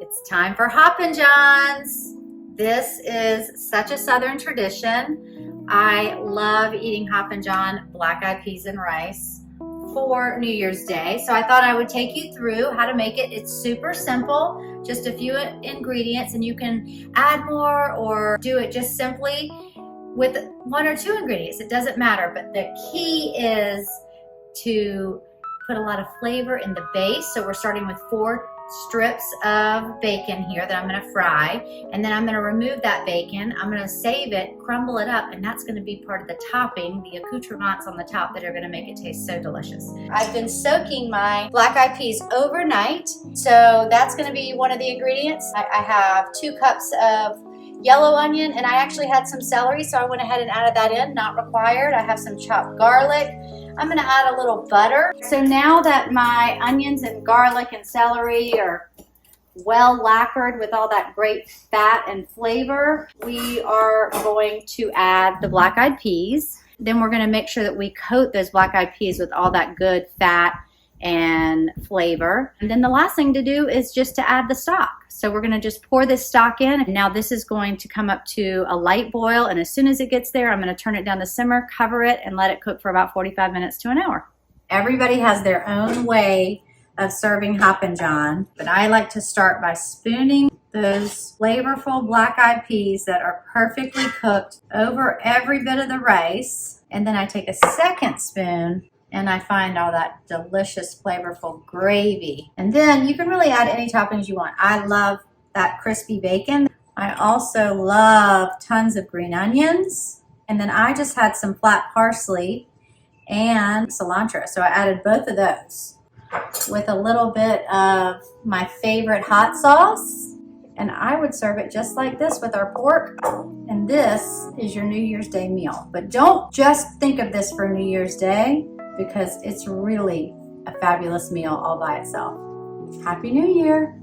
It's time for Hoppin' Johns. This is such a Southern tradition. I love eating Hoppin' John black-eyed peas and rice for New Year's Day. So I thought I would take you through how to make it. It's super simple, just a few ingredients, and you can add more or do it just simply with 1 or 2 ingredients. It doesn't matter, but the key is to put a lot of flavor in the base. So we're starting with 4 strips of bacon here that I'm going to fry, and then I'm going to remove that bacon. I'm going to save it, crumble it up, and that's going to be part of the topping, the accoutrements on the top that are going to make it taste so delicious. I've been soaking my black-eyed peas overnight, so that's going to be one of the ingredients. I have 2 cups of yellow onion, and I actually had some celery, so I went ahead and added that in, not required. I have some chopped garlic. I'm gonna add a little butter. So now that my onions and garlic and celery are well lacquered with all that great fat and flavor, we are going to add the black-eyed peas. Then we're gonna make sure that we coat those black-eyed peas with all that good fat and flavor. And then the last thing to do is just to add the stock. So we're gonna just pour this stock in. And now this is going to come up to a light boil, and as soon as it gets there, I'm gonna turn it down to simmer, cover it, and let it cook for about 45 minutes to an hour. Everybody has their own way of serving Hoppin' John, but I like to start by spooning those flavorful black-eyed peas that are perfectly cooked over every bit of the rice. And then I take a second spoon and I find all that delicious, flavorful gravy. And then you can really add any toppings you want. I love that crispy bacon. I also love tons of green onions. And then I just had some flat parsley and cilantro. So I added both of those with a little bit of my favorite hot sauce. And I would serve it just like this with our pork. And this is your New Year's Day meal. But don't just think of this for New Year's Day, because it's really a fabulous meal all by itself. Happy New Year!